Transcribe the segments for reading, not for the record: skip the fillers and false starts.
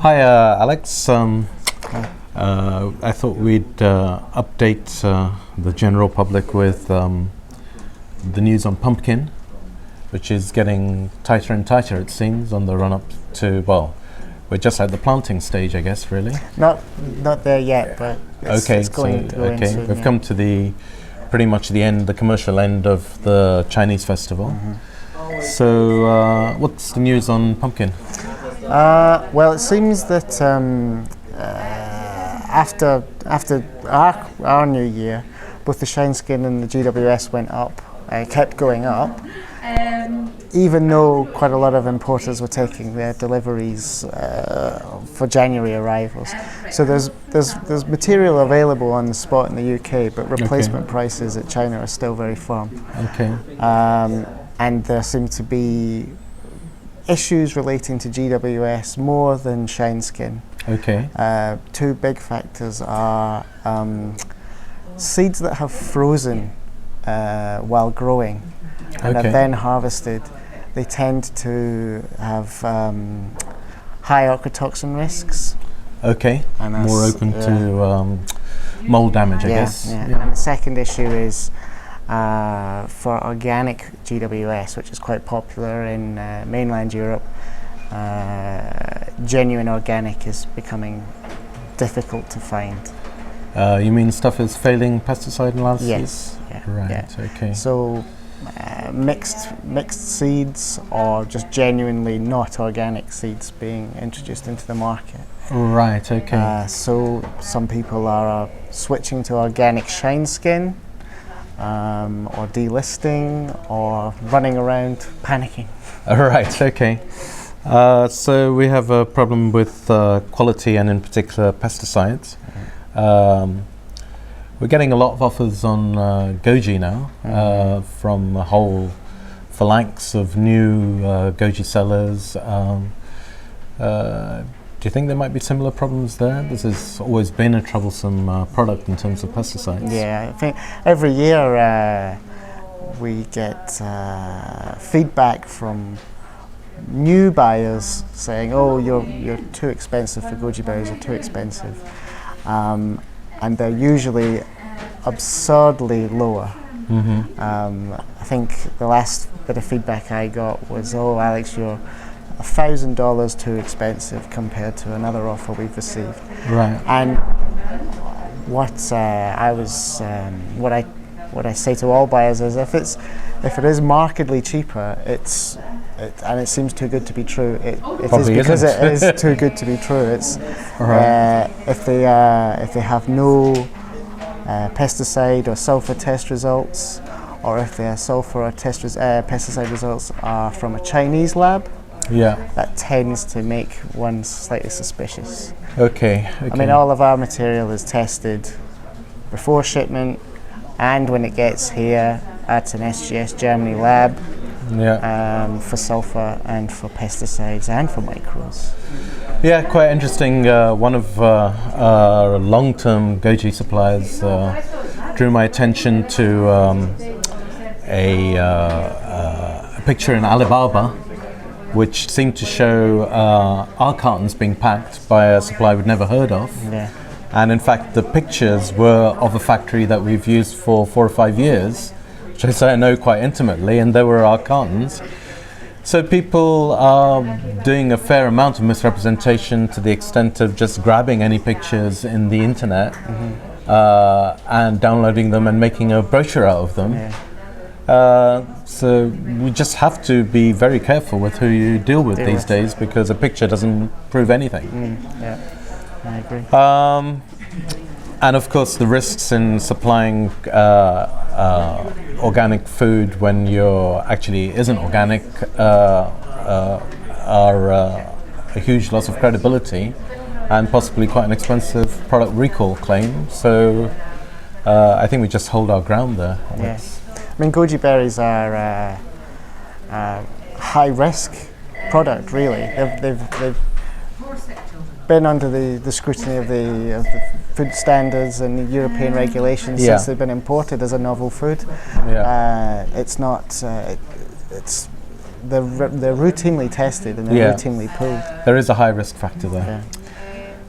Hi, Alex. I thought we'd update the general public with the news on pumpkin, which is getting tighter and tighter, it seems, on the run-up to, well, we're just at the planting stage, I guess, really. Not there yet, but it's going to go in soon, we've come to the pretty much the end, the commercial end of the Chinese festival. So, what's the news on pumpkin? Well, it seems that after our new year, both the Shineskin and the GWS went up, kept going up, even though quite a lot of importers were taking their deliveries for January arrivals. So there's material available on the spot in the UK, but replacement prices at China are still very firm. Okay. And there seem to be issues relating to GWS more than Shineskin. Okay. Two big factors are seeds that have frozen while growing and are then harvested. They tend to have high ochratoxin risks. Okay. And more open to mold damage, I guess. Yeah. And the second issue is for organic GWS, which is quite popular in mainland Europe. Genuine organic is becoming difficult to find. You mean stuff is failing pesticide analysis? Yes. Yeah. Right. Yeah. Okay. So mixed seeds or just genuinely not organic seeds being introduced into the market. Right. Okay. So some people are switching to organic Shineskin, or delisting, or running around panicking. Right. Okay. So we have a problem with quality and in particular pesticides. We're getting a lot of offers on goji now from a whole phalanx of new goji sellers. Do you think there might be similar problems there? This has always been a troublesome product in terms of pesticides. Yeah, I think every year we get feedback from new buyers saying, "Oh, you're too expensive for goji berries. You're too expensive," and they're usually absurdly lower. I think the last bit of feedback I got was, "Oh, Alex, you're $1,000 too expensive compared to another offer we've received." Right. And what I say to all buyers is, if it is markedly cheaper, and it seems too good to be true, it is because it is too good to be true. It's if they have no pesticide or sulfur test results, or if their sulfur or pesticide results are from a Chinese lab. Yeah. That tends to make one slightly suspicious. Okay. I mean, all of our material is tested before shipment and when it gets here at an SGS Germany lab for sulfur and for pesticides and for micros. Yeah, quite interesting. One of our long-term goji suppliers drew my attention to a picture in Alibaba, which seemed to show our cartons being packed by a supplier we'd never heard of. Yeah. And in fact, the pictures were of a factory that we've used for 4 or 5 years, which I say I know quite intimately, and they were our cartons. So people are doing a fair amount of misrepresentation to the extent of just grabbing any pictures in the internet and downloading them and making a brochure out of them. Yeah. So we just have to be very careful with who you deal with these days, because a picture doesn't prove anything. Yeah, I agree. And of course the risks in supplying organic food when you're actually isn't organic are a huge loss of credibility and possibly quite an expensive product recall claim. So I think we just hold our ground there. Yes. I mean, goji berries are a high-risk product, really. They've been under the scrutiny of the food standards and the European regulations since they've been imported as a novel food. Yeah. It's not. It's they're routinely tested and they're Yeah. routinely pulled. There is a high risk factor there.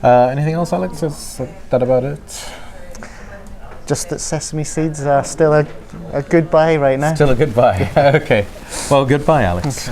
Anything else, Alex? Is that about it? Just that sesame seeds are still a good buy right now. Still a good buy. Okay. Well, goodbye, Alex.